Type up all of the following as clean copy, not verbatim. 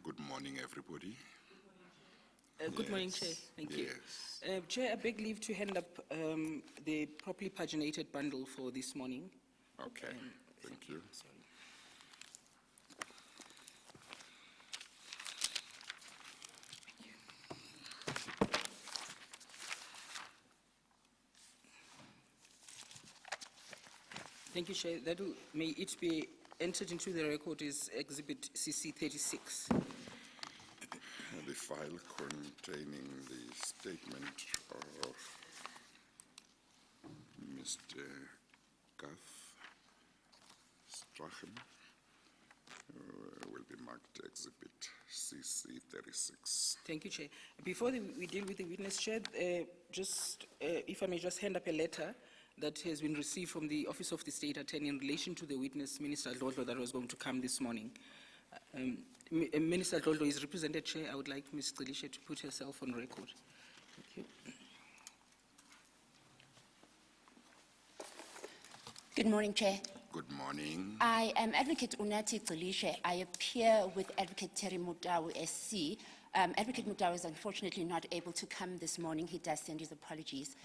Good morning, everybody. Good morning, Chair. Thank you. Yes. Chair, I beg leave to hand up the properly paginated bundle for this morning. Okay, thank you. Sorry. Thank you, Chair. May it be entered into the record as Exhibit CC 36. The file containing the statement of Mr. Garth Strachan will be marked Exhibit CC 36. Thank you, Chair. Before we deal with the witness, Chair, if I may just hand up a letter that has been received from the Office of the State Attorney in relation to the witness, Minister Dlodlo, that was going to come this morning. Minister Dlodlo is represented, Chair. I would like Ms. Xilishe to put herself on record. Thank you. Good morning, Chair. Good morning. I am Advocate Unati Xilishe. I appear with Advocate Terry Mutau, SC. Advocate Mutau is unfortunately not able to come this morning. He does send his apologies.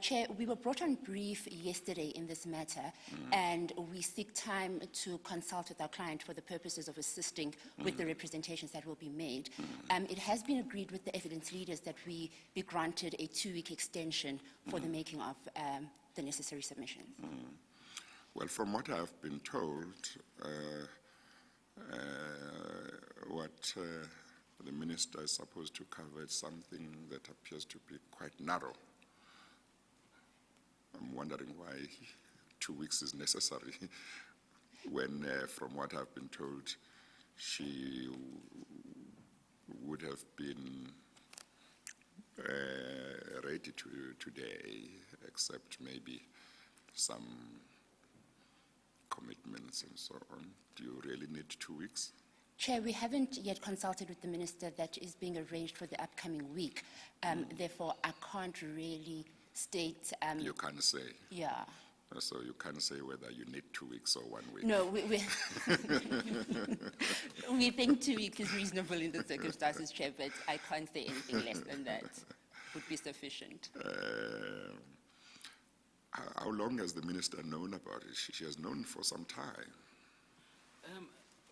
Chair, we were brought on brief yesterday in this matter, and we seek time to consult with our client for the purposes of assisting with the representations that will be made. It has been agreed with the evidence leaders that we be granted a 2-week extension for the making of the necessary submissions. Well, from what I've been told, what the minister is supposed to cover is something that appears to be quite narrow. I'm wondering why 2 weeks is necessary when, from what I've been told, she would have been ready today, except maybe some commitments and so on. Do you really need 2 weeks? Chair, we haven't yet consulted with the minister. That is being arranged for the upcoming week. Therefore, I can't really state... you can't say? Yeah. So you can't say whether you need 2 weeks or 1 week? No, we think 2 weeks is reasonable in the circumstances, Chair, but I can't say anything less than that would be sufficient. How long has the minister known about it? She has known for some time.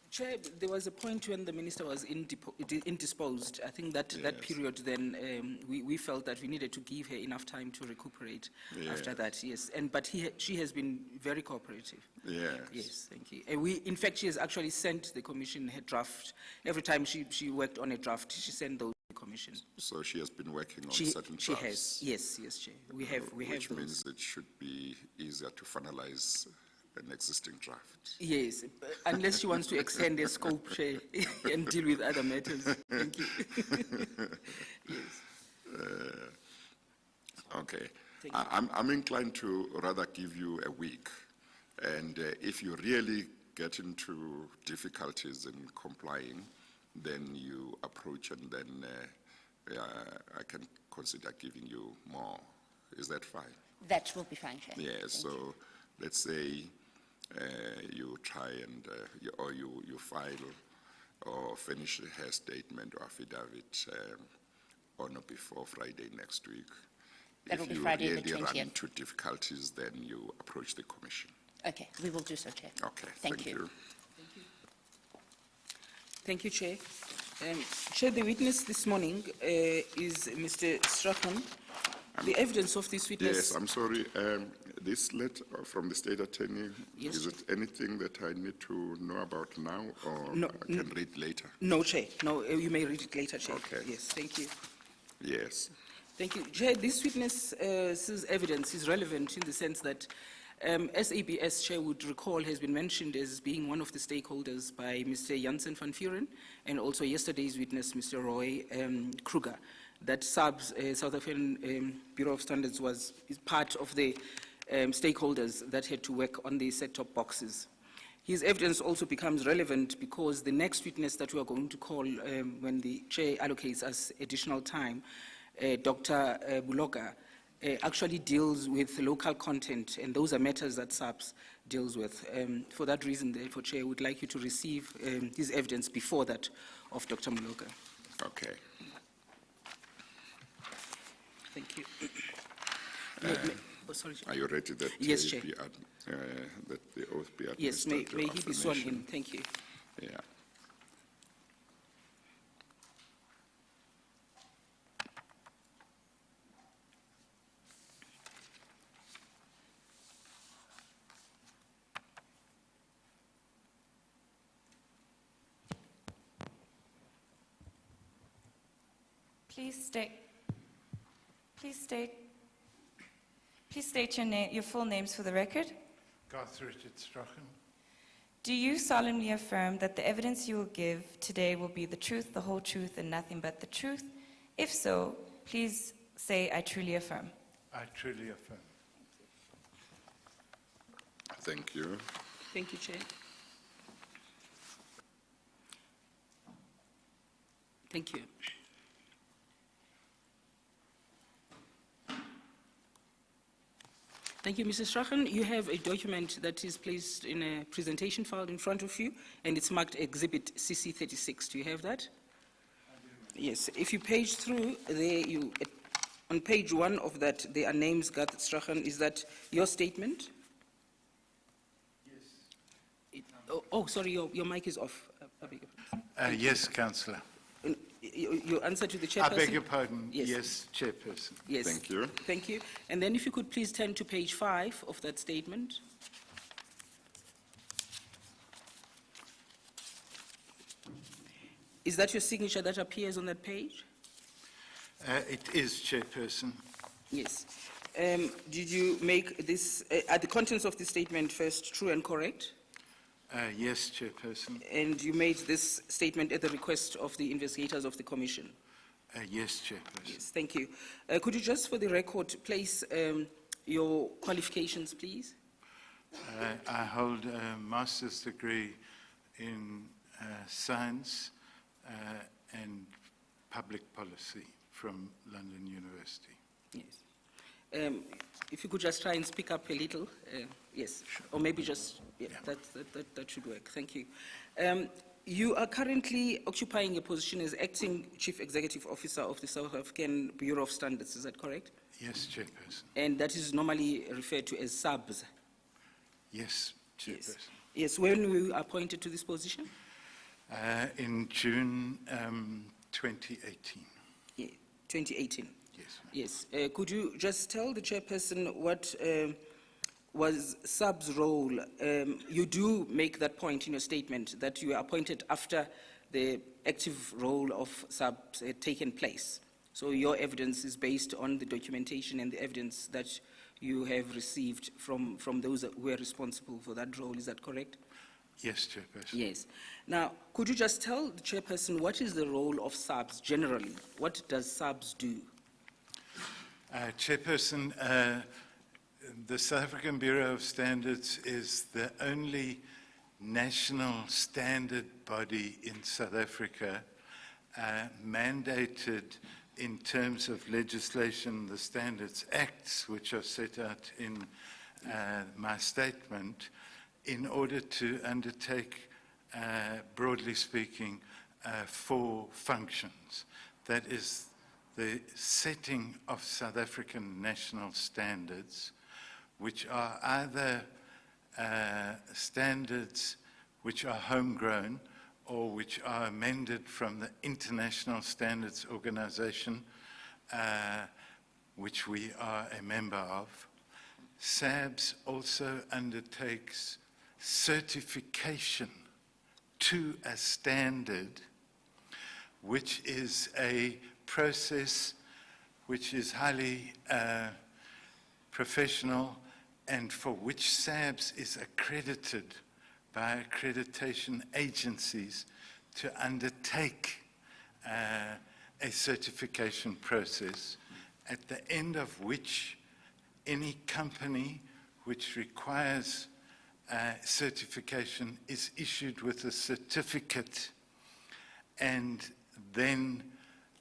Chair, there was a point when the minister was indisposed. I think that that period then we felt that we needed to give her enough time to recuperate after that, yes. But she has been very cooperative. Yes. Yes, thank you. And in fact, she has actually sent the commission her draft. Every time she worked on a draft, she sent those to the commission. So she has been working on certain drafts? She has, yes, Chair. We have which those. Means it should be easier to finalize an existing draft. Yes, unless she wants to extend the scope, Chair, and deal with other matters. Thank you. Yes. Okay. I'm inclined to rather give you a week. And if you really get into difficulties in complying, then you approach and then I can consider giving you more. Is that fine? That will be fine, Chair. Yes, so let's say you try and you file or finish her statement or affidavit on or before Friday next week. That will be Friday the 20th. If you really run into difficulties, then you approach the commission. Okay, we will do so, Chair. Okay, thank you. Thank you, Chair. Chair, the witness this morning is Mr. Strachan. The evidence of this witness... Yes, I'm sorry. This letter from the State Attorney, yes, is it anything that I need to know about now, or no, I can read later? No, Chair. No, you may read it later, Chair. Okay. Yes, thank you. Yes. Thank you. Chair, this witness's evidence is relevant in the sense that SABS, Chair would recall, has been mentioned as being one of the stakeholders by Mr. Janssen van Vuren and also yesterday's witness, Mr. Roy Kruger, that SABS, South African Bureau of Standards, is part of the stakeholders that had to work on the set-top boxes. His evidence also becomes relevant because the next witness that we are going to call when the Chair allocates us additional time, Dr. Buloga, actually deals with local content, and those are matters that SABS deals with. For that reason, therefore, Chair, I would like you to receive his evidence before that of Dr. Moloka. Okay. Thank you. Oh, sorry, Chair. Are you ready that Yes, Chair. that the oath be administered? Yes, may to he be sworn in. affirmation? Thank you. Yeah. Please state your name, your full names for the record. Garth Richard Strachan. Do you solemnly affirm that the evidence you will give today will be the truth, the whole truth, and nothing but the truth? If so, please say, I truly affirm. I truly affirm. Thank you. Thank you, Chair. Thank you. Thank you, Mrs. Strachan. You have a document that is placed in a presentation file in front of you, and it's marked Exhibit CC36. Do you have that? Yes. If you page through, there on page 1 of that, there are names, Garth Strachan. Is that your statement? Yes. Sorry, your mic is off. I beg your pardon. Yes, Councillor. Your answer to the I chairperson? beg your pardon. Yes. Yes, Chairperson. Yes. Thank you. Thank you. And then if you could please turn to page 5 of that statement. Is that your signature that appears on that page? It is, Chairperson. Yes. Did you make this, are the contents of the statement first true and correct? Yes, Chairperson. And you made this statement at the request of the investigators of the commission? Yes, Chairperson. Yes, thank you. Could you just, for the record, place your qualifications, please? I hold a master's degree in science and public policy from London University. Yes. If you could just try and speak up a little, yes, or maybe just, yeah, that should work. Thank you. You are currently occupying a position as Acting Chief Executive Officer of the South African Bureau of Standards, is that correct? Yes, Chairperson. And that is normally referred to as SABS? Yes, Chairperson. Yes. When were you appointed to this position? In June 2018. Yeah, 2018. Yes. Yes. Could you just tell the chairperson what was SAB's role? You do make that point in your statement that you were appointed after the active role of SABS had taken place. So your evidence is based on the documentation and the evidence that you have received from those who were responsible for that role. Is that correct? Yes, Chairperson. Yes. Now, could you just tell the chairperson what is the role of SABS generally? What does SABS do? Chairperson, the South African Bureau of Standards is the only national standard body in South Africa mandated in terms of legislation, the Standards Acts, which are set out in my statement, in order to undertake, broadly speaking, 4 functions. That is the setting of South African national standards, which are either standards which are homegrown or which are amended from the International Standards Organization, which we are a member of. SABS also undertakes certification to a standard, which is a process which is highly professional and for which SABS is accredited by accreditation agencies to undertake a certification process, at the end of which any company which requires certification is issued with a certificate, and then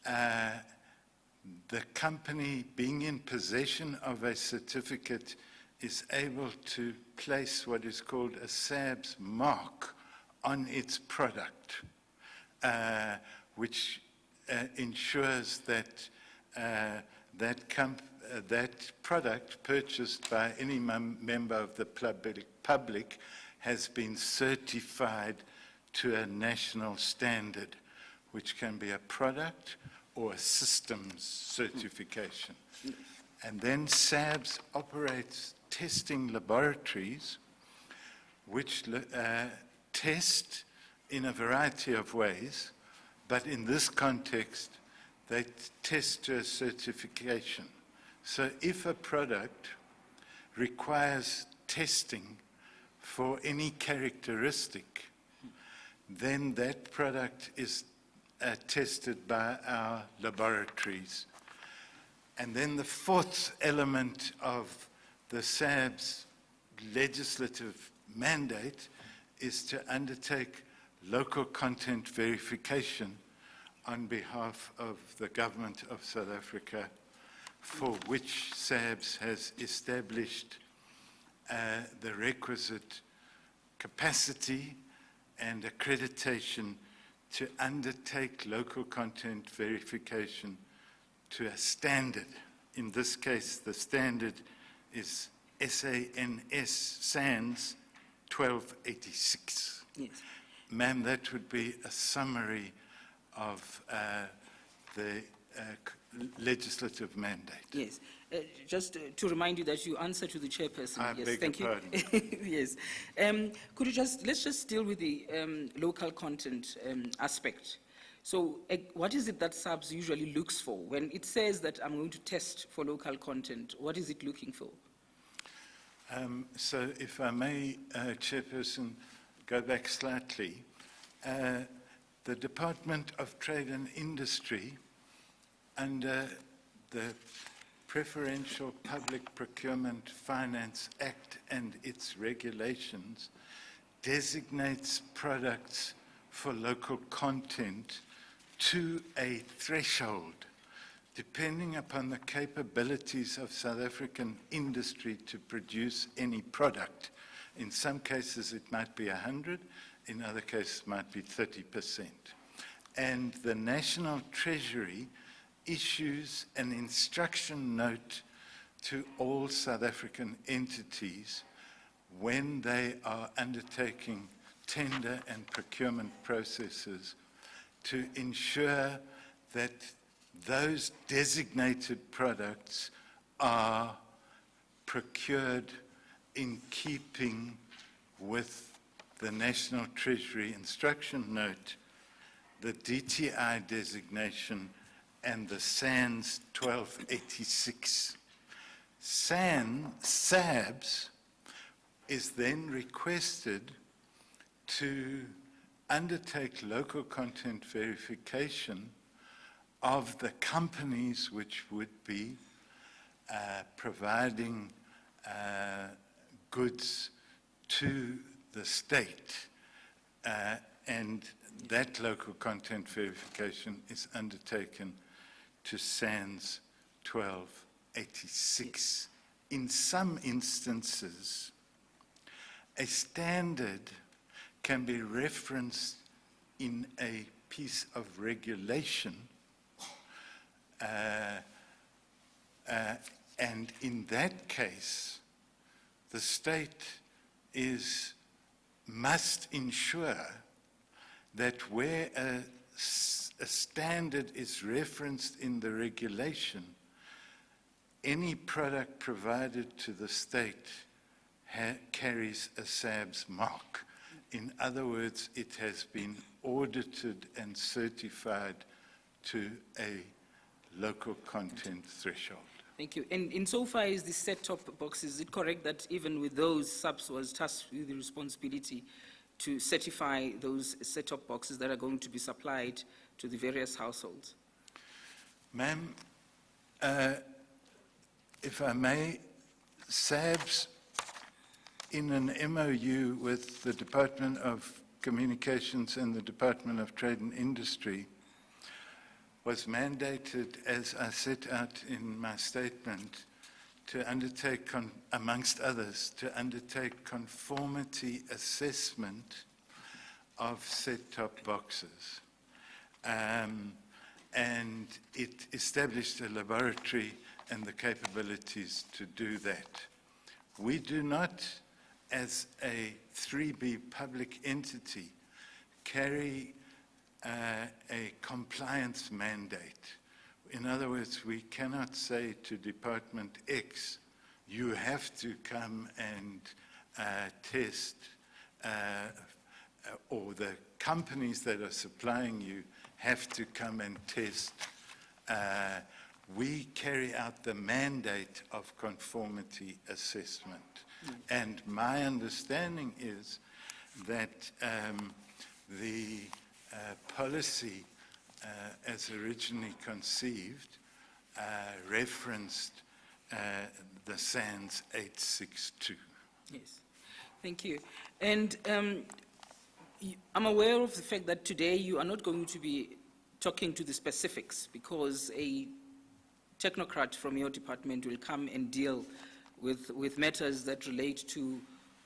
the company being in possession of a certificate is able to place what is called a SABS mark on its product, which ensures that that product purchased by any member of the public has been certified to a national standard, which can be a product or a systems certification. And then SABS operates testing laboratories which test in a variety of ways, but in this context, they test to a certification. So if a product requires testing for any characteristic, then that product is tested by our laboratories. And then the fourth element of the SABS legislative mandate is to undertake local content verification on behalf of the government of South Africa, for which SABS has established the requisite capacity and accreditation to undertake local content verification to a standard. In this case, the standard is SANS 1286. Yes. Ma'am, that would be a summary of the legislative mandate. Yes. Just to remind you that you answer to the chairperson. I Yes, beg thank your you. pardon. Yes. Could you let's just deal with the local content aspect. So what is it that SABS usually looks for? When it says that I'm going to test for local content, what is it looking for? So if I may, Chairperson, go back slightly. The Department of Trade and Industry, under the Preferential Public Procurement Finance Act and its regulations, designates products for local content to a threshold, depending upon the capabilities of South African industry to produce any product. In some cases, it might be 100, in other cases, it might be 30%. And the National Treasury issues an instruction note to all South African entities when they are undertaking tender and procurement processes to ensure that those designated products are procured in keeping with the National Treasury instruction note, the DTI designation, and the SANS 1286. SABS is then requested to undertake local content verification of the companies which would be providing goods to the state, and that local content verification is undertaken to SANS 1286. In some instances, a standard can be referenced in a piece of regulation, and in that case, the state must ensure that where a standard is referenced in the regulation, any product provided to the state carries a SABS mark. In other words, it has been audited and certified to a local content threshold. Thank you. And insofar as the set-top boxes, is it correct that even with those, SABS was tasked with the responsibility to certify those set-top boxes that are going to be supplied to the various households? Ma'am, if I may, SABS, in an MOU with the Department of Communications and the Department of Trade and Industry, was mandated, as I set out in my statement, to undertake, amongst others, to undertake conformity assessment of set-top boxes. And it established a laboratory and the capabilities to do that. We do not, as a 3B public entity, carry a compliance mandate. In other words, we cannot say to Department X, you have to come and test, or the companies that are supplying you have to come and test. We carry out the mandate of conformity assessment. And my understanding is that the policy, as originally conceived, referenced the SANS 862. Yes, thank you. And I'm aware of the fact that today you are not going to be talking to the specifics because a technocrat from your department will come and deal with matters that relate to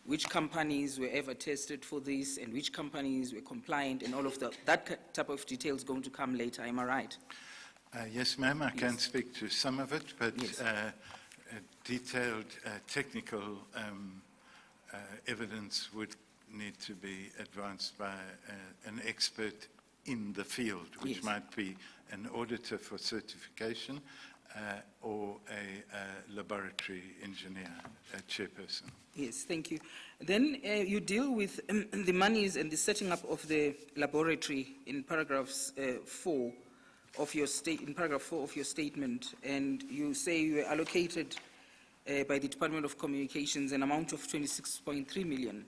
which companies were ever tested for this and which companies were compliant and all of that type of detail is going to come later. Am I right? Yes, ma'am, I can speak to some of it, but Yes. Detailed technical evidence would need to be advanced by an expert in the field, which Yes. might be an auditor for certification or a laboratory engineer, a chairperson. Yes, thank you. Then you deal with the monies and the setting up of the laboratory in paragraphs 4 of your in paragraph 4 of your statement, and you say you were allocated by the Department of Communications an amount of 26.3 million.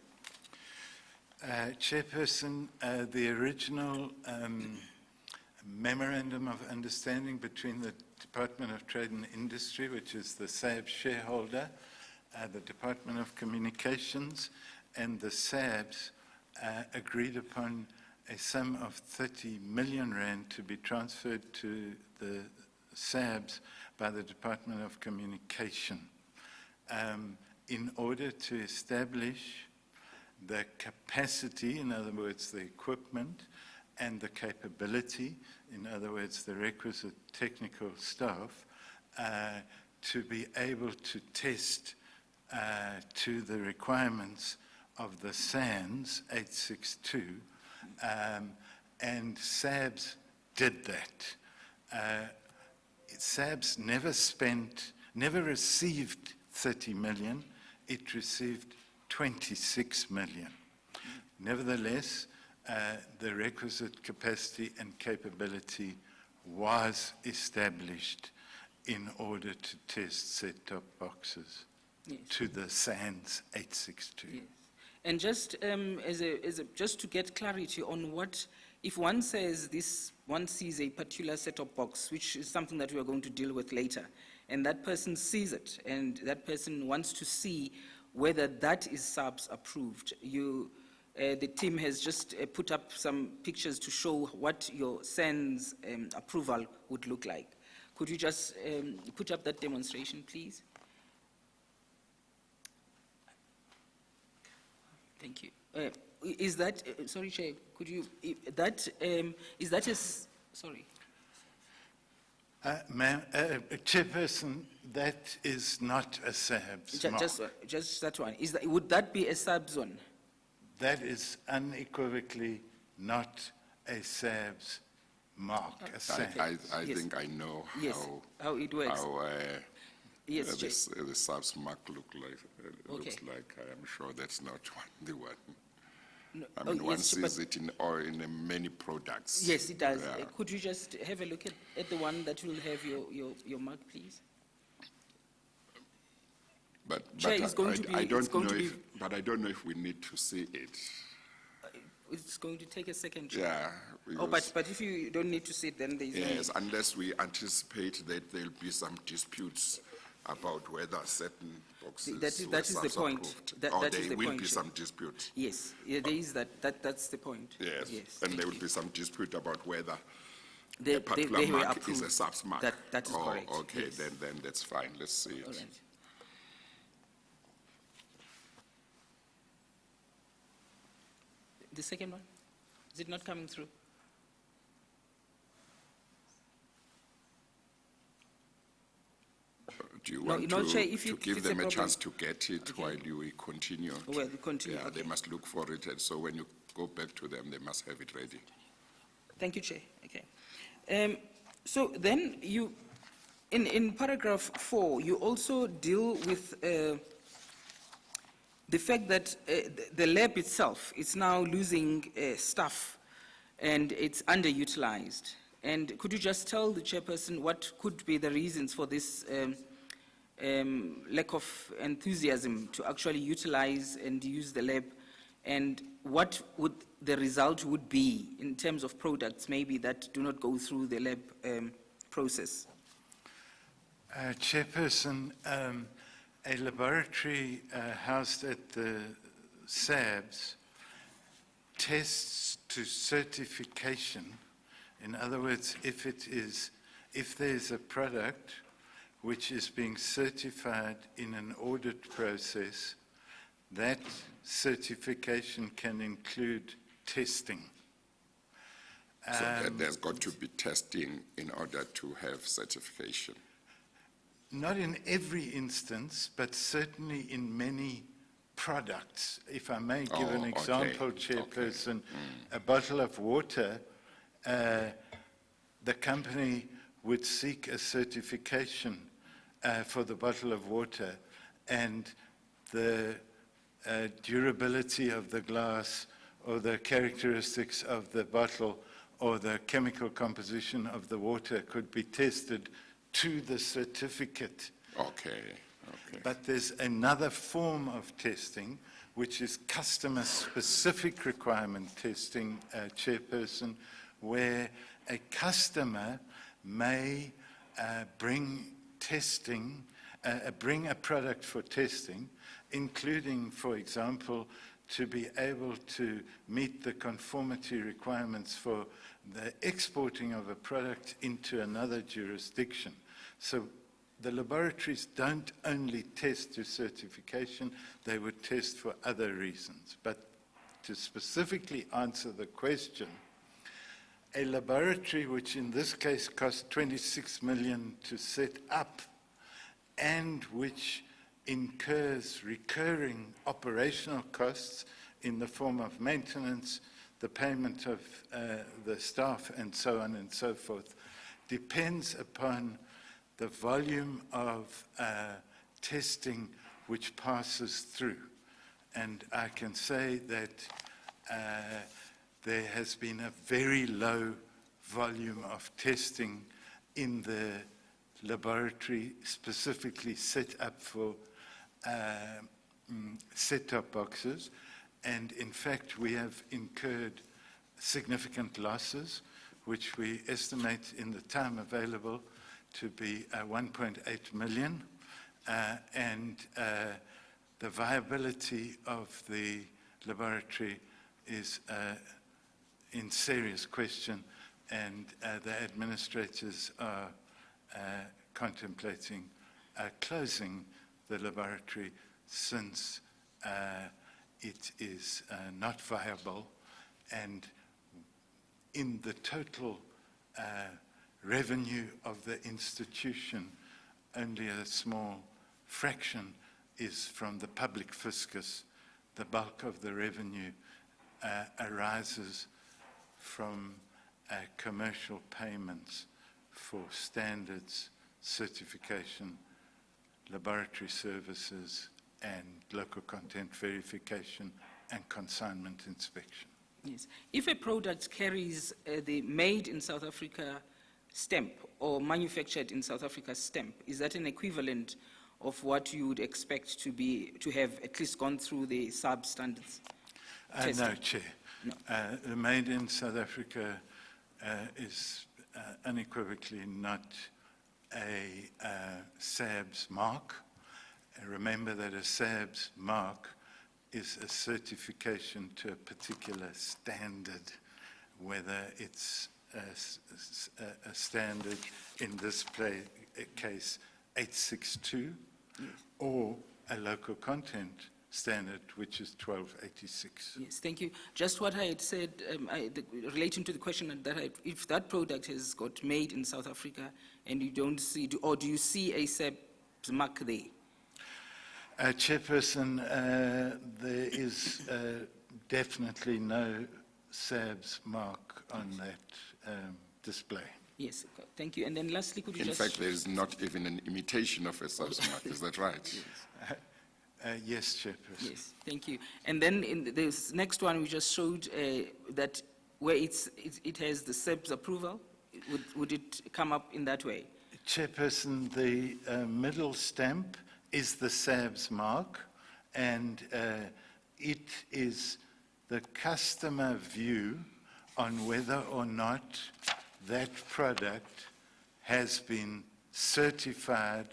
Chairperson, the original memorandum of understanding between the Department of Trade and Industry, which is the SABS shareholder, the Department of Communications, and the SABS agreed upon a sum of 30 million rand to be transferred to the SABS by the Department of Communication in order to establish the capacity, in other words, the equipment, and the capability, in other words, the requisite technical staff, to be able to test to the requirements of the SANS 862, and SABS did that. SABS never received 30 million, it received 26 million. Nevertheless, the requisite capacity and capability was established in order to test set-top boxes to the SANS 862. Yes. And just just to get clarity on what, if one says this, one sees a particular set-top box, which is something that we are going to deal with later, and that person sees it, and that person wants to see whether that is SABS approved. The team has just put up some pictures to show what your SANS approval would look like. Could you just put up that demonstration, please? Thank you. Is that, sorry, Chair, could you, is that a, sorry. Ma'am, Chairperson, that is not a SABS mark. Just that one. Would that be a SABS one? That is unequivocally not a SABS mark, a SABS. I Yes. think I know Yes, how it works. how Yes, Chair. the SABS mark looks Okay. like. I am sure that's not the one. No, I mean, one yes, sees but- it in many products. Yes, it does. Yeah. Could you just have a look at the one that will have your mark, please? But Chair, it's going to be- I it's don't going know to be- but I don't know if we need to see it. It's going to take a second, Chair. Yeah. Oh, because- but if you don't need to sit, then there is no Yes, need. unless we anticipate that there'll be some disputes about whether certain boxes That is were the SABS point. approved. That Or is there the will point, be Chair. some dispute. Yes, yeah, there is that's the point. Yes, and thank there will you. be some dispute about whether They a particular were mark is a approved. SABS mark. That is correct, Okay, yes. then that's fine. Let's see it. All right. the second one? Is it not coming through? Do you No, want no, to, Chair, if to if give it's a them a problem. chance to get it while we continue? Well, we continue, Yeah, they okay. must look for it, and so when you go back to them, they must have it ready. Thank you, Chair. Okay. So then you, in paragraph 4, you also deal with the fact that the lab itself is now losing staff and it's underutilized. And could you just tell the chairperson what could be the reasons for this lack of enthusiasm to actually utilize and use the lab, and what would the result would be in terms of products maybe that do not go through the lab process? Chairperson, a laboratory housed at the SABS tests to certification. In other words, if there's a product which is being certified in an audit process, that certification can include testing. So there's got to be testing in order to have certification. Not in every instance, but certainly in many products. If I may give an okay, example, okay. Chairperson, a bottle of water, the company would seek a certification for the bottle of water, and the durability of the glass or the characteristics of the bottle or the chemical composition of the water could be tested to the certificate. Okay, okay. But there's another form of testing, which is customer-specific requirement testing, Chairperson, where a customer may bring a product for testing, including, for example, to be able to meet the conformity requirements for the exporting of a product into another jurisdiction. So the laboratories don't only test to certification, they would test for other reasons. But to specifically answer the question, a laboratory which in this case cost 26 million to set up and which incurs recurring operational costs in the form of maintenance, the payment of the staff, and so on and so forth, depends upon the volume of testing which passes through. And I can say that there has been a very low volume of testing in the laboratory specifically set up for set-top boxes. And in fact, we have incurred significant losses, which we estimate in the time available to be 1.8 million. And the viability of the laboratory is in serious question, and the administrators are contemplating closing the laboratory since it is not viable, and in the total revenue of the institution, only a small fraction is from the public fiscus. The bulk of the revenue arises from commercial payments for standards, certification, laboratory services, and local content verification and consignment inspection. Yes. If a product carries the made in South Africa stamp or manufactured in South Africa stamp, is that an equivalent of what you would expect to have at least gone through the SABS standards? No, Chair. No. The made in South Africa is unequivocally not a SABS mark. Remember that a SABS mark is a certification to a particular standard, whether it's a standard, in this case 862, or a local content standard, which is 1286. Yes, thank you. Just what I had said, relating to the question if that product has got made in South Africa and you don't see, or do you see a SABS mark there? Chairperson, there is definitely no SABS mark on that display. Yes, thank you. And then lastly, could you In just... fact, there is not even an imitation of a SABS mark, is that right? Yes, Chairperson. Yes, thank you. And then in this next one, we just showed that where it has the SABS approval, would it come up in that way? Chairperson, the middle stamp is the SABS mark, and it is the customer view on whether or not that product has been certified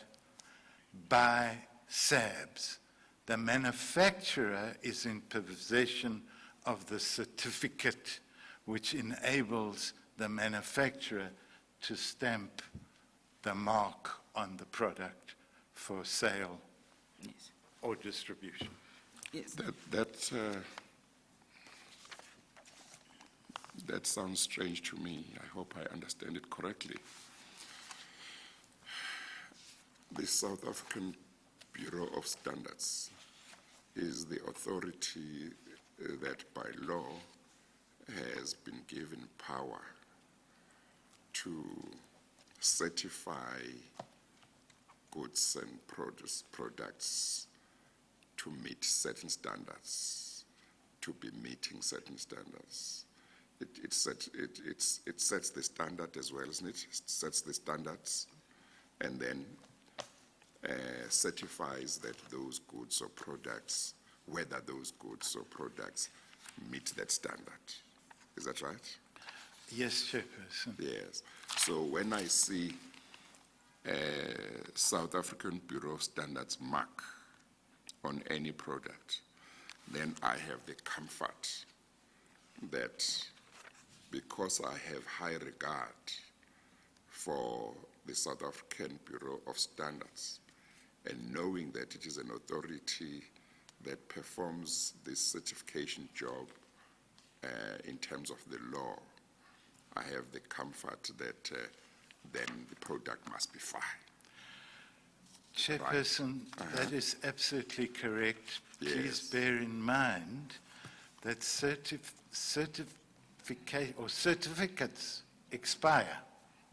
by SABS. The manufacturer is in possession of the certificate which enables the manufacturer to stamp the mark on the product for sale Yes. or distribution. Yes. That sounds strange to me. I hope I understand it correctly. The South African Bureau of Standards is the authority that by law has been given power to certify goods and products to meet certain standards, to be meeting certain standards. It sets the standard as well, isn't it? It sets the standards and then certifies that those goods or products, whether those goods or products meet that standard. Is that right? Yes, Chairperson. Yes. So when I see South African Bureau of Standards mark on any product, then I have the comfort that because I have high regard for the South African Bureau of Standards and knowing that it is an authority that performs this certification job in terms of the law, I have the comfort that then the product must be fine. Chairperson, that is absolutely correct. Please Yes. bear in mind that certificates expire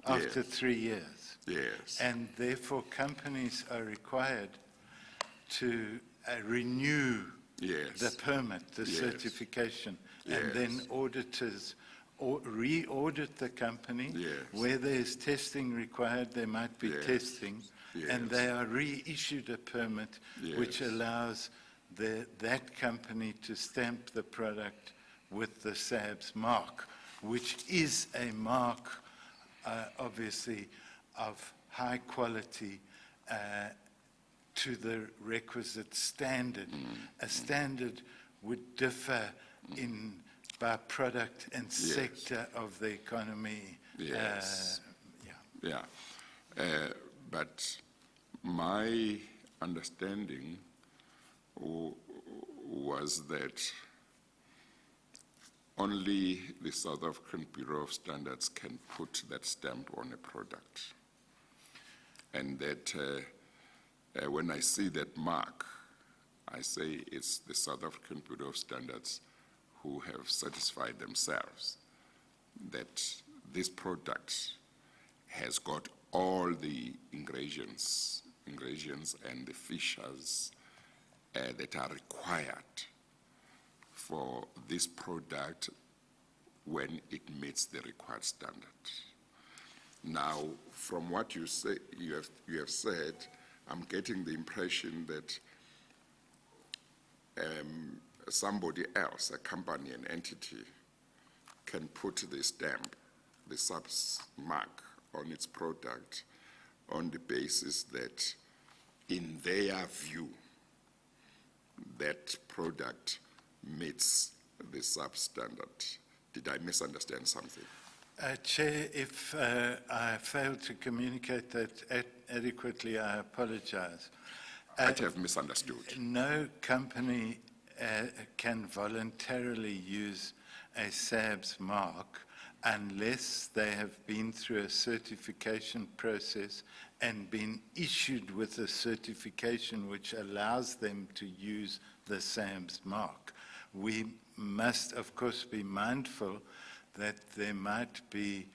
after Yes. 3 years. Yes. And therefore, companies are required to renew Yes. the permit, the Yes. certification, and then Yes. auditors re-audit the company. Yes. Where there's testing required, there might be Yes. testing, and Yes. they are reissued a permit which Yes. allows that company to stamp the product with the SABS mark, which is a mark, obviously, of high quality to the requisite standard. A standard would differ by product and sector of the economy. Yes. Yeah. Yeah. But my understanding was that only the South African Bureau of Standards can put that stamp on a product. And that when I see that mark, I say it's the South African Bureau of Standards who have satisfied themselves that this product has got all the ingredients and the features that are required for this product when it meets the required standard. Now, from what you say, you have said, I'm getting the impression that somebody else, a company, an entity, can put the stamp, the SABS mark on its product on the basis that, in their view, that product meets the SABS standard. Did I misunderstand something? Chair, if I failed to communicate that adequately, I apologize. might have misunderstood. No company can voluntarily use a SABS mark unless they have been through a certification process and been issued with a certification which allows them to use the SABS mark. We must, of course, be mindful that there might be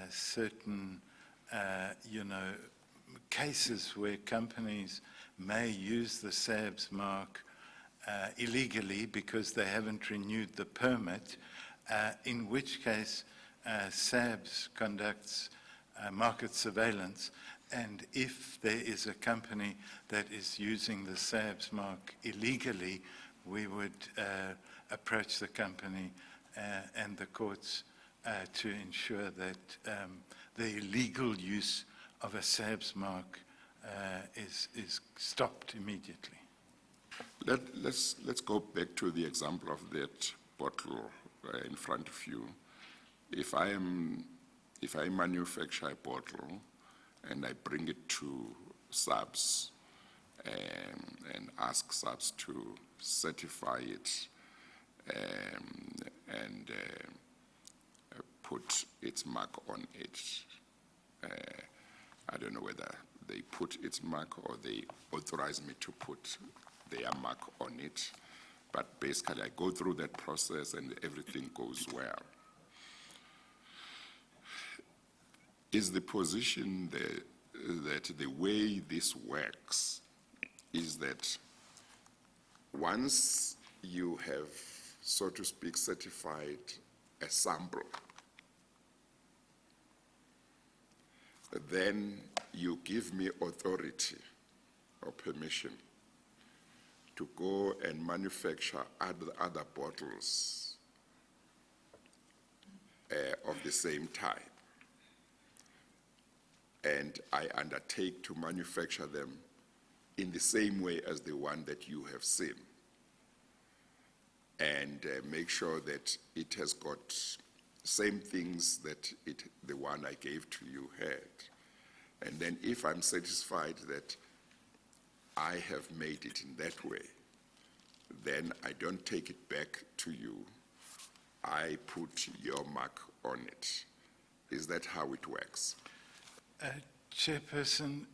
certain, cases where companies may use the SABS mark illegally because they haven't renewed the permit, in which case SABS conducts market surveillance, and if there is a company that is using the SABS mark illegally, we would approach the company and the courts to ensure that the illegal use of a SABS mark is stopped immediately. Let's go back to the example of that bottle in front of you. If I manufacture a bottle and I bring it to SABS and ask SABS to certify it and put its mark on it, I don't know whether they put its mark or they authorize me to put their mark on it, but basically I go through that process and everything goes well. Is the position that the way this works is that once you have, so to speak, certified a sample, then you give me authority or permission to go and manufacture other bottles of the same type. And I undertake to manufacture them in the same way as the one that you have seen, and make sure that it has got same things that the one I gave to you had. And then if I'm satisfied that I have made it in that way, then I don't take it back to you. I put your mark on it. Is that how it works? Chairperson,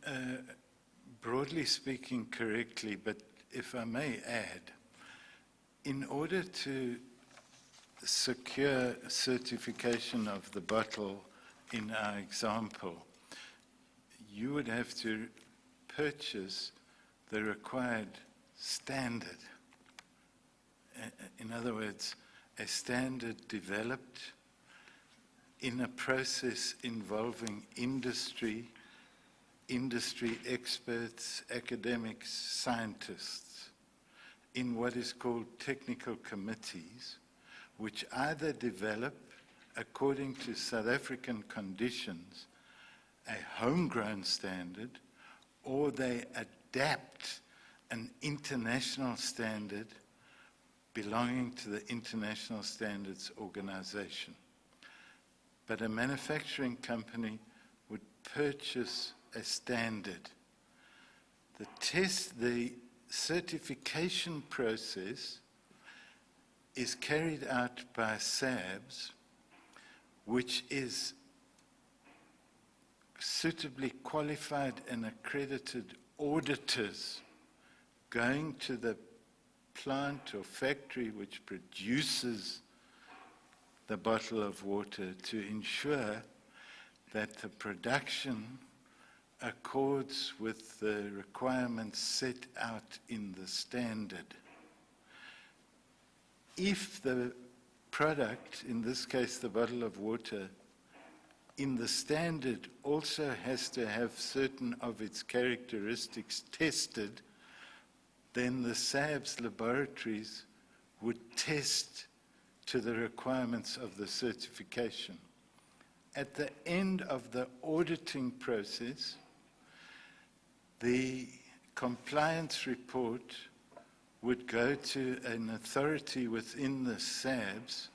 broadly speaking correctly, but if I may add, in order to secure certification of the bottle in our example, you would have to purchase the required standard. In other words, a standard developed in a process involving industry experts, academics, scientists, in what is called technical committees, which either develop, according to South African conditions, a homegrown standard, or they adapt an international standard belonging to the International Standards Organization. But a manufacturing company would purchase a standard. The certification process is carried out by SABS, which is suitably qualified and accredited auditors going to the plant or factory which produces the bottle of water to ensure that the production accords with the requirements set out in the standard. If the product, in this case the bottle of water, in the standard also has to have certain of its characteristics tested, then the SABS laboratories would test to the requirements of the certification. At the end of the auditing process, the compliance report would go to an authority within the SABS,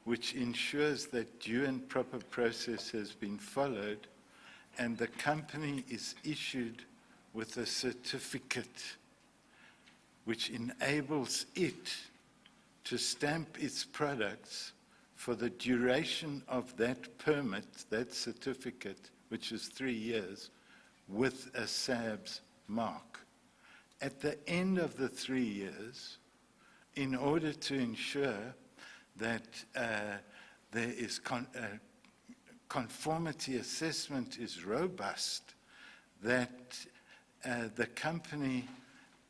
which ensures that due and proper process has been followed, and the company is issued with a certificate which enables it to stamp its products for the duration of that permit, that certificate, which is 3 years, with a SABS mark. At the end of the 3 years, in order to ensure that there is conformity assessment is robust, that the company,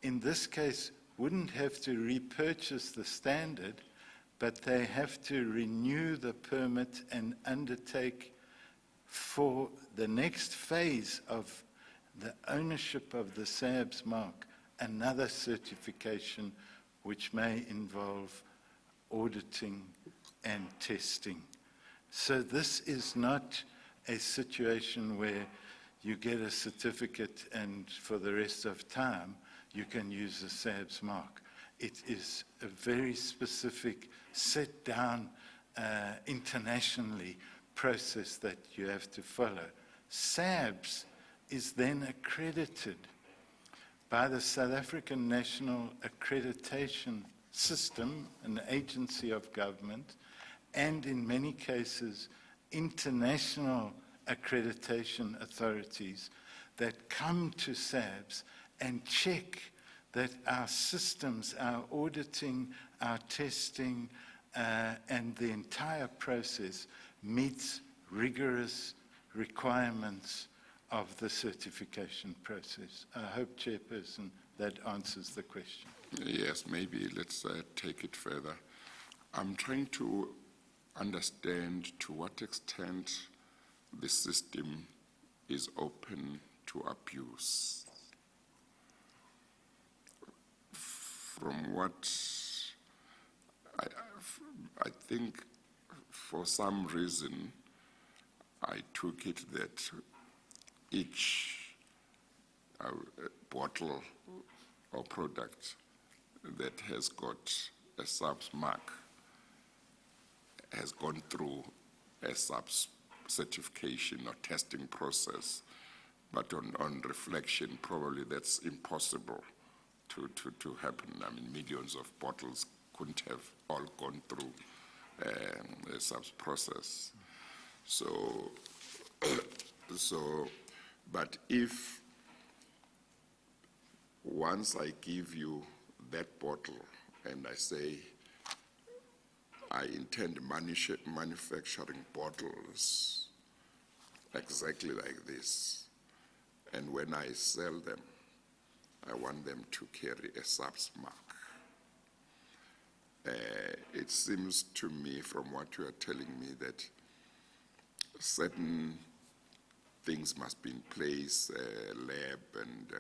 in this case, wouldn't have to repurchase the standard, but they have to renew the permit and undertake for the next phase of the ownership of the SABS mark another certification which may involve auditing and testing. So this is not a situation where you get a certificate and for the rest of time you can use the SABS mark. It is a very specific set down internationally process that you have to follow. SABS is then accredited by the South African National Accreditation System, an agency of government, and in many cases, international accreditation authorities that come to SABS and check that our systems, our auditing, our testing, and the entire process meets rigorous requirements of the certification process. I hope, Chairperson, that answers the question. Yes, maybe let's take it further. I'm trying to understand to what extent the system is open to abuse. From what I think, for some reason, I took it that each bottle or product that has got a SABS mark has gone through a SABS certification or testing process, but on reflection, probably that's impossible to happen. I mean, millions of bottles couldn't have all gone through a SABS process. So, but if once I give you that bottle and I say, I intend manufacturing bottles exactly like this, and when I sell them, I want them to carry a SABS mark. It seems to me, from what you are telling me, that certain things must be in place, lab, and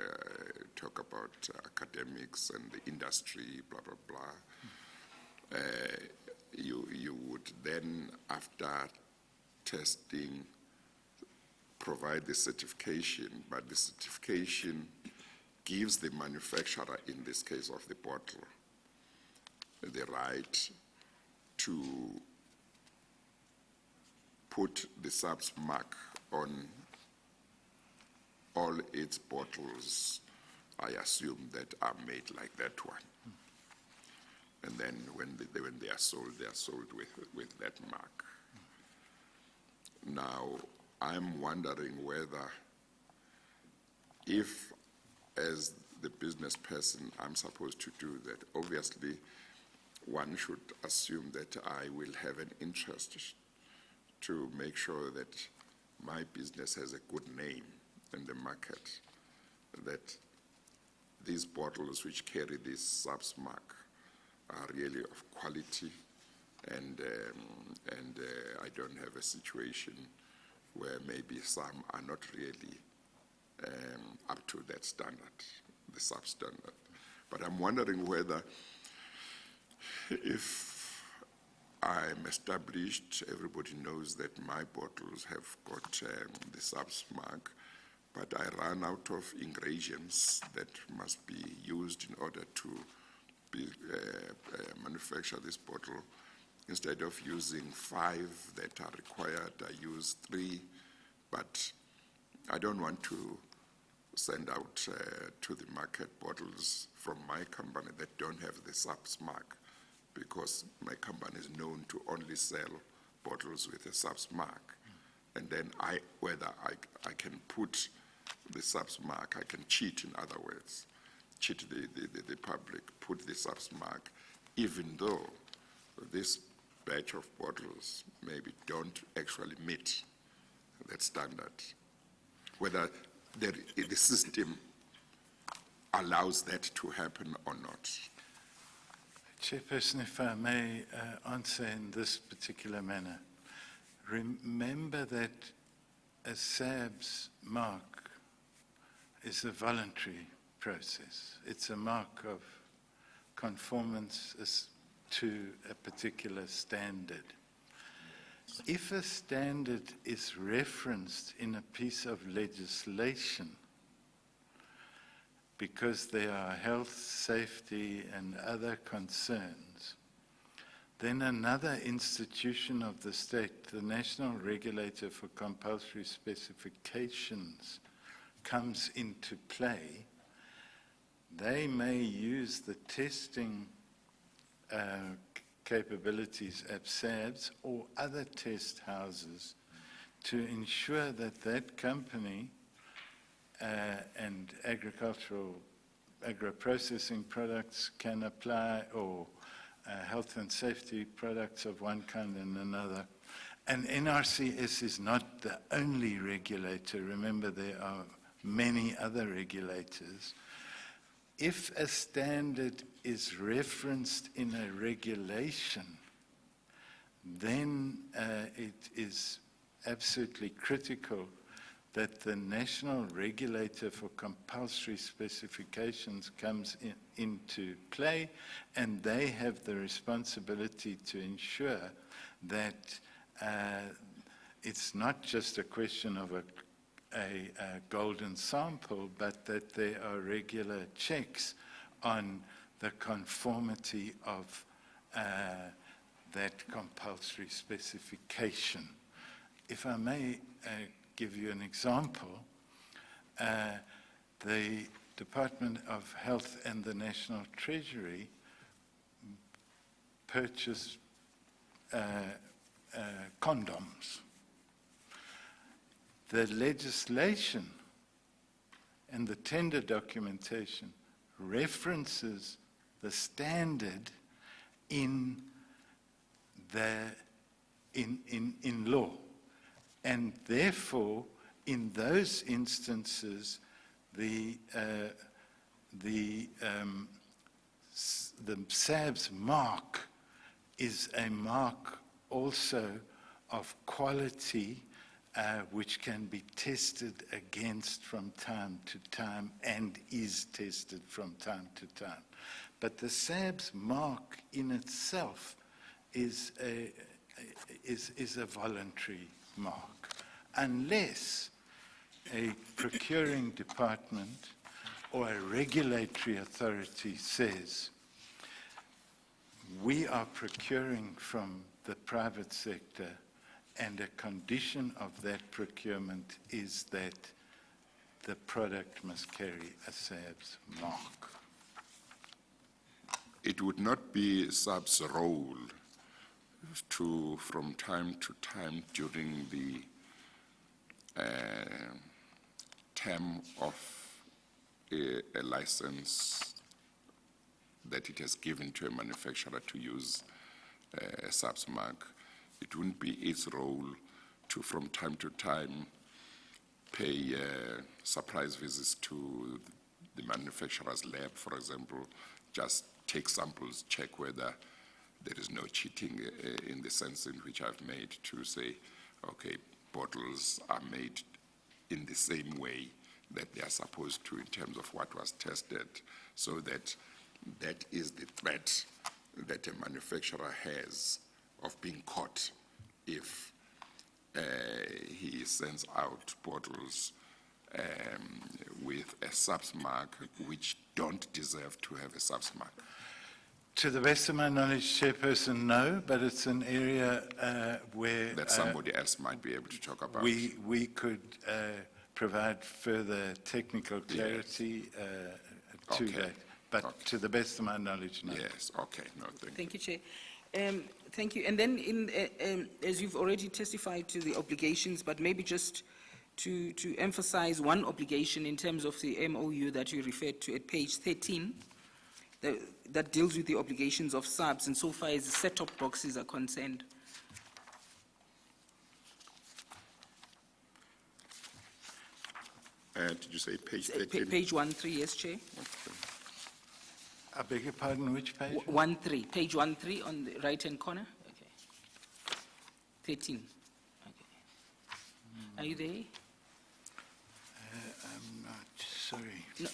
talk about academics and the industry, blah, blah, blah. You would then, after testing, provide the certification, but the certification gives the manufacturer, in this case of the bottle, the right to put the SABS mark on all its bottles, I assume, that are made like that one. And then when they are sold with that mark. Now, I'm wondering whether, if, as the business person, I'm supposed to do that, obviously, one should assume that I will have an interest to make sure that my business has a good name in the market, that these bottles which carry this SABS mark are really of quality, and I don't have a situation where maybe some are not really up to that standard, the SABS standard. But I'm wondering whether, if I'm established, everybody knows that my bottles have got the SABS mark, but I run out of ingredients that must be used in order to manufacture this bottle. Instead of using 5 that are required, I use 3, but I don't want to send out to the market bottles from my company that don't have the SABS mark, because my company is known to only sell bottles with a SABS mark. And then whether I can put the SABS mark, I can cheat, in other words, cheat the public, put the SABS mark, even though this batch of bottles maybe don't actually meet that standard. Whether the system allows that to happen or not. Chairperson, if I may answer in this particular manner. Remember that a SABS mark is a voluntary process. It's a mark of conformance to a particular standard. If a standard is referenced in a piece of legislation because there are health, safety, and other concerns, then another institution of the state, the National Regulator for Compulsory Specifications, comes into play. They may use the testing capabilities at SABS or other test houses to ensure that that company and agro-processing products can apply, or health and safety products of one kind and another. And NRCS is not the only regulator. Remember, there are many other regulators. If a standard is referenced in a regulation, then it is absolutely critical that the National Regulator for Compulsory Specifications comes into play, and they have the responsibility to ensure that it's not just a question of a golden sample, but that there are regular checks on the conformity of that compulsory specification. If I may give you an example, the Department of Health and the National Treasury purchased condoms. The legislation and the tender documentation references the standard in law, and therefore, in those instances, the SABS mark is a mark also of quality, which can be tested against from time to time and is tested from time to time. But the SABS mark in itself is a voluntary mark, unless a procuring department or a regulatory authority says, we are procuring from the private sector, and a condition of that procurement is that the product must carry a SABS mark. It would not be SABS' role to, from time to time during the term of a license that it has given to a manufacturer to use a SABS mark, it wouldn't be its role to, from time to time, pay surprise visits to the manufacturer's lab, for example, just take samples, check whether there is no cheating in the sense in which I've made, to say, okay, bottles are made in the same way that they are supposed to in terms of what was tested, so that that is the threat that a manufacturer has of being caught if he sends out bottles with a SABS mark which don't deserve to have a SABS mark. To the best of my knowledge, Chairperson, no, but it's an area where that somebody else might be able to talk about. we could provide further technical clarity to Okay. that. But Okay. to the best of my knowledge, no. Yes, okay, no, thank you. Thank you, Chair. Thank you. And then, as you've already testified to the obligations, but maybe just to emphasize one obligation in terms of the MOU that you referred to at page 13, that deals with the obligations of SABS, and so far as the set-top boxes are concerned. Did you say page 13? Page 13, yes, Chair. I beg your pardon, which page? 13, page 13 on the right-hand corner. Okay. 13. Okay. Are you there? I'm not, sorry. No.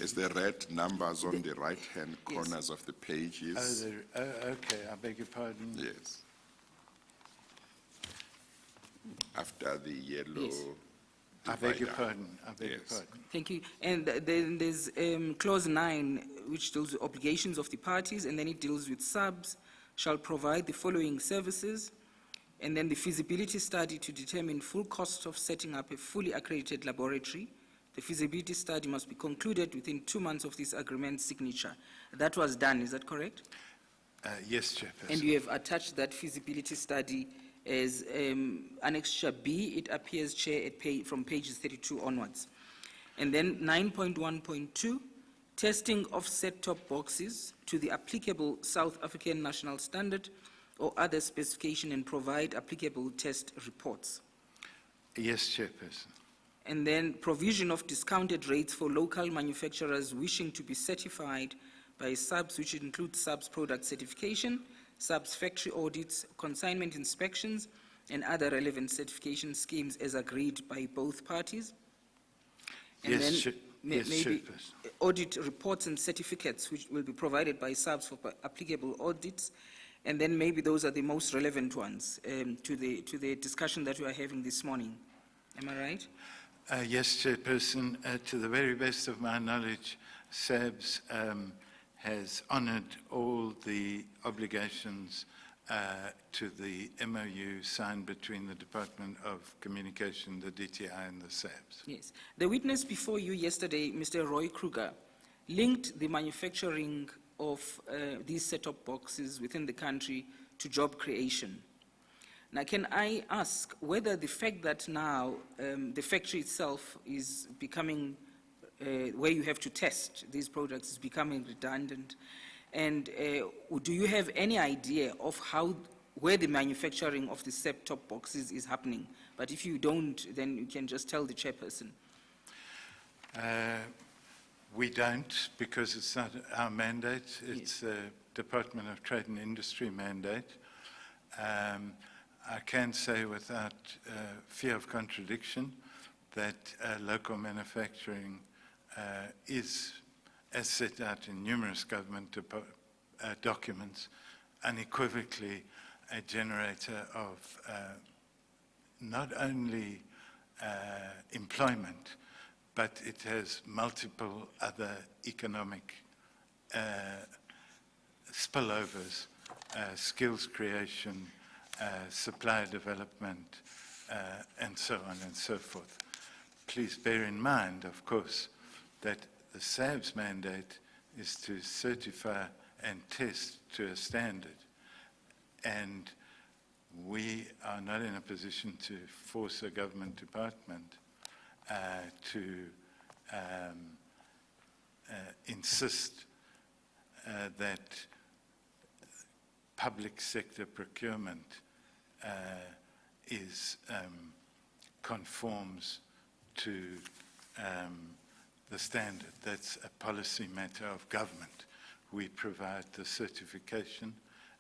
Is the red numbers on the right-hand Yes. corners of the pages? Okay, I beg your pardon. Yes. After the yellow Yes. I beg your divider. pardon, I beg your Yes. pardon. Thank you. And then there's clause 9, which deals with obligations of the parties, and then it deals with SABS shall provide the following services, and then the feasibility study to determine full cost of setting up a fully accredited laboratory. The feasibility study must be concluded within 2 months of this agreement signature. That was done, is that correct? Yes, Chairperson. And you have attached that feasibility study as Annexure B. It appears, Chair, at from pages 32 onwards. And then 9.1.2, testing of set-top boxes to the applicable South African national standard or other specification and provide applicable test reports. Yes, Chairperson. And then provision of discounted rates for local manufacturers wishing to be certified by SABS, which includes SABS product certification, SABS factory audits, consignment inspections, and other relevant certification schemes as agreed by both parties. And Yes, then yes, maybe Chairperson. audit reports and certificates which will be provided by SABS for applicable audits. And then maybe those are the most relevant ones to the discussion that we are having this morning. Am I right? Yes, Chairperson. To the very best of my knowledge, SABS has honoured all the obligations to the MOU signed between the Department of Communication, the DTI, and the SABS. Yes. The witness before you yesterday, Mr. Roy Kruger, linked the manufacturing of these set-top boxes within the country to job creation. Now, can I ask whether the fact that now the factory itself is becoming, where you have to test these products, is becoming redundant, and do you have any idea of where the manufacturing of the set-top boxes is happening? But if you don't, then you can just tell the chairperson. We don't, because it's not our mandate. It's the Department of Trade and Industry mandate. I can say without fear of contradiction that local manufacturing is, as set out in numerous government documents, unequivocally a generator of not only employment, but it has multiple other economic spillovers, skills creation, supply development, and so on and so forth. Please bear in mind, of course, that the SABS mandate is to certify and test to a standard. And we are not in a position to force a government department to insist that public sector procurement conforms to the standard. That's a policy matter of government. We provide the certification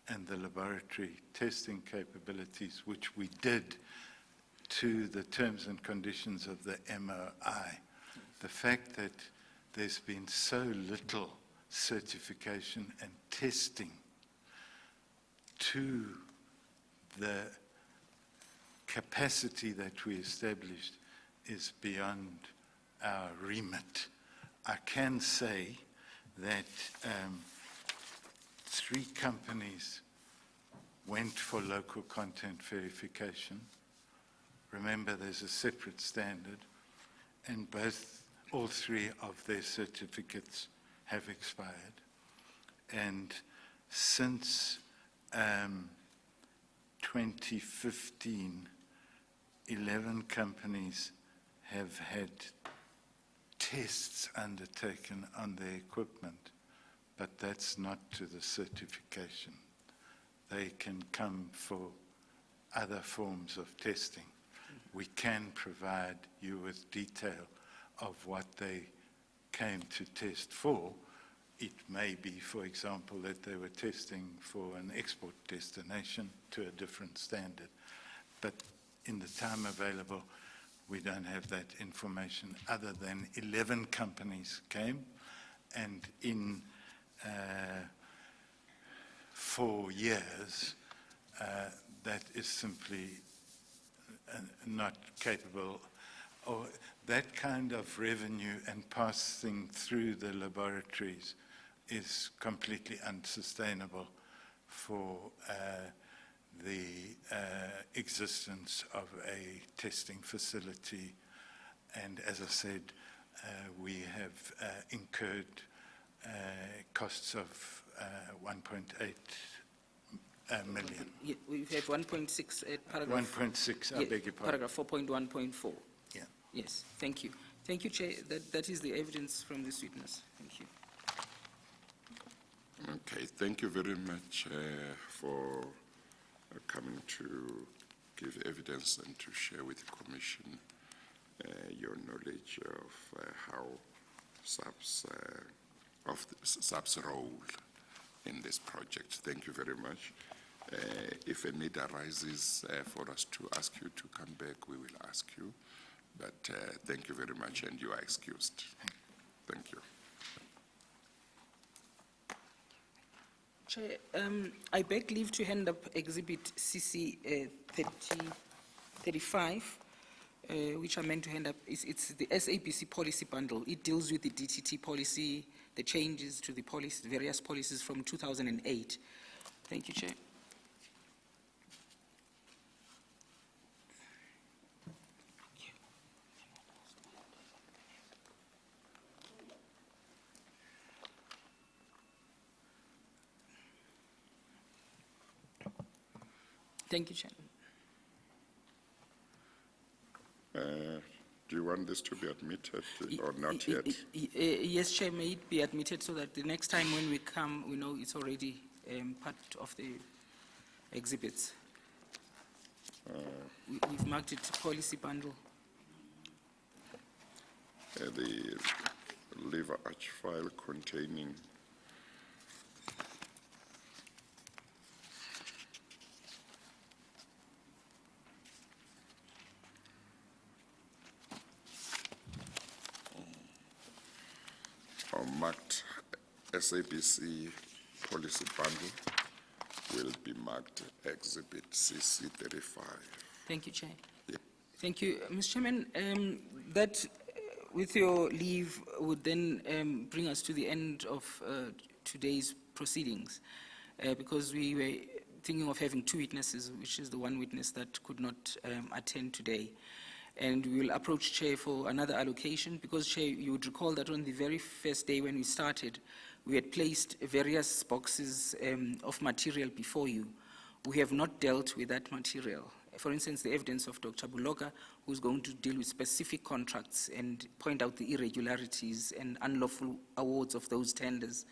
and the laboratory testing capabilities, which we did to the terms and conditions of the MOI. The fact that there's been so little certification and testing to the capacity that we established is beyond our remit. I can say that 3 companies went for local content verification. Remember, there's a separate standard, and all three of their certificates have expired. And since 2015, 11 companies have had tests undertaken on their equipment, but that's not to the certification. They can come for other forms of testing. We can provide you with detail of what they came to test for. It may be, for example, that they were testing for an export destination to a different standard. But in the time available, we don't have that information other than 11 companies came, and in 4 years, that is simply not capable, or that kind of revenue and passing through the laboratories is completely unsustainable for the existence of a testing facility. And as I said, we have incurred costs of 1.8 million. Yeah, we have 1.6 paragraph. 1.6, I beg your pardon. Paragraph 4.1.4. Yeah. Yes, thank you. Thank you, Chair. That is the evidence from this witness. Thank you. Okay, thank you very much for coming to give evidence and to share with the Commission your knowledge of how SABS, of the SABS role in this project. Thank you very much. If a need arises for us to ask you to come back, we will ask you. But thank you very much, and you are excused. Thank you. Chair, I beg leave to hand up Exhibit CC 35, which I meant to hand up. It's the SABC policy bundle. It deals with the DTT policy, the changes to the policy, various policies from 2008. Thank you, Chair. Thank you, Chair. Do you want this to be admitted or not yet? Yes, Chair, may it be admitted so that the next time when we come, we know it's already part of the exhibits. We've marked it policy bundle. The lever arch file containing or marked SABC policy bundle will be marked Exhibit CC 35. Thank you, Chair. Yeah. Thank you. Mr. Chairman, that, with your leave, would then bring us to the end of today's proceedings, because we were thinking of having 2 witnesses, which is the 1 witness that could not attend today. And we will approach Chair for another allocation, because, Chair, you would recall that on the very first day when we started, we had placed various boxes of material before you. We have not dealt with that material. For instance, the evidence of Dr. Buloka, who's going to deal with specific contracts and point out the irregularities and unlawful awards of those tenders.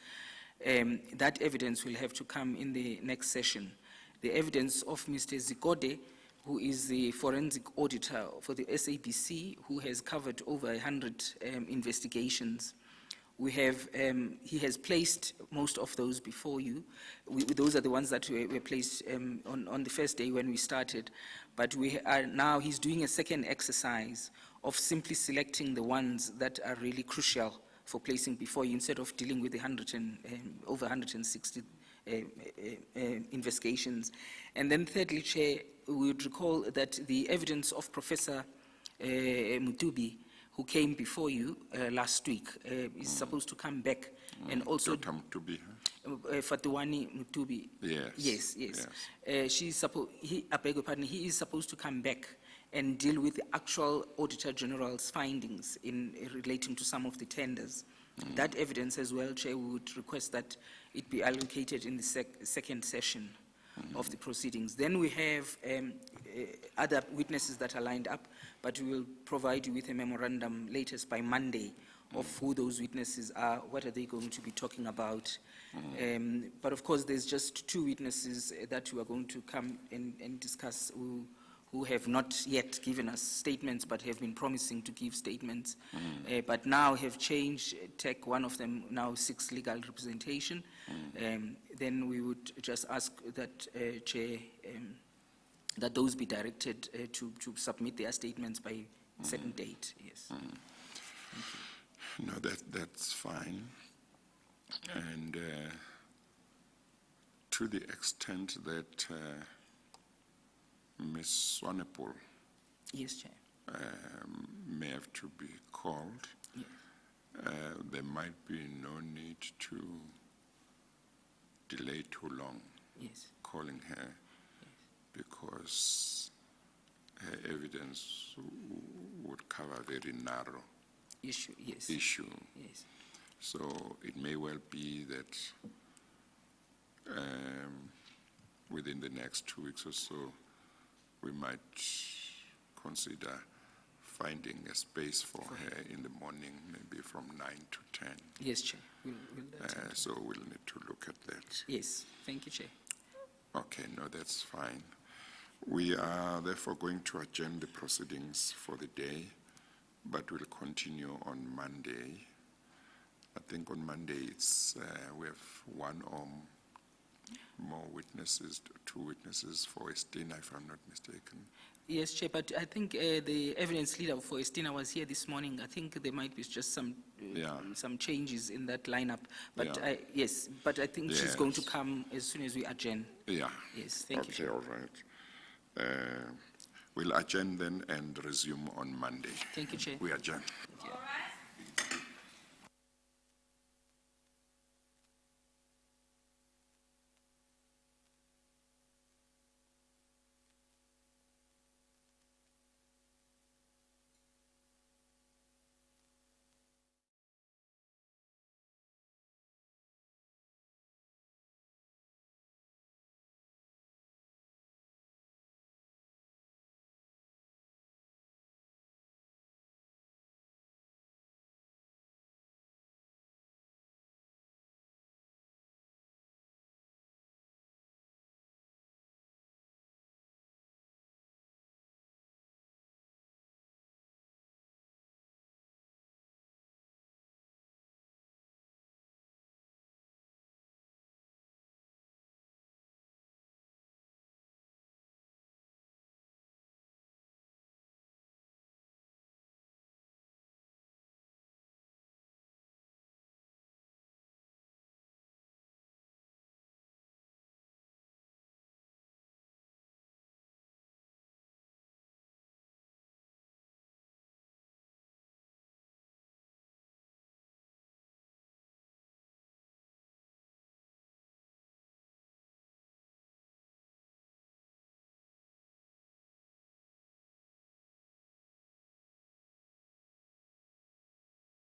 That evidence will have to come in the next session. The evidence of Mr. Zikode, who is the forensic auditor for the SABC, who has covered over 100 investigations. We have, he has placed most of those before you. Those are the ones that were placed on the first day when we started. But we are now, he's doing a second exercise of simply selecting the ones that are really crucial for placing before you, instead of dealing with the over 160 investigations. And then thirdly, Chair, we would recall that the evidence of Professor Mutubi, who came before you last week, is supposed to come back, and also Dr. Mtubi, huh? Fatuani Mutubi. Yes, Yes. I beg your pardon, he is supposed to come back and deal with the actual Auditor General's findings in relating to some of the tenders. That evidence as well, Chair, we would request that it be allocated in the second session of the proceedings. Then we have other witnesses that are lined up, but we will provide you with a memorandum latest by Monday of who those witnesses are, what are they going to be talking about. But of course, there's just 2 witnesses that we are going to come and discuss who have not yet given us statements, but have been promising to give statements, but now have changed, take one of them now seeks legal representation. Then we would just ask that, Chair, that those be directed to submit their statements by a certain date, yes. No, that's fine. And to the extent that Ms. Swanepoel Yes, Chair. may have to be called, Yes. there might be no need to delay too long Yes. calling her, because her evidence would cover a very narrow Issue, yes. issue. Yes. So it may well be that within the next 2 weeks or so, we might consider finding a space for her in the morning, maybe from 9 to 10. Yes, Chair. We'll So we'll need to look at that. yes, thank you, Chair. Okay, no, that's fine. We are therefore going to adjourn the proceedings for the day, but we'll continue on Monday. I think on Monday we have 1 or more witnesses, 2 witnesses for Estina, if I'm not mistaken. Yes, Chair, but I think the evidence leader for Estina was here this morning. I think there might be just some changes in that lineup. But Yeah. yes, but I think she's going to Yes. come as soon as we adjourn. Yeah. Yes, thank you, Okay, Chair. all right. We'll adjourn then and resume on Monday. Thank you, Chair. We adjourn. Thank you.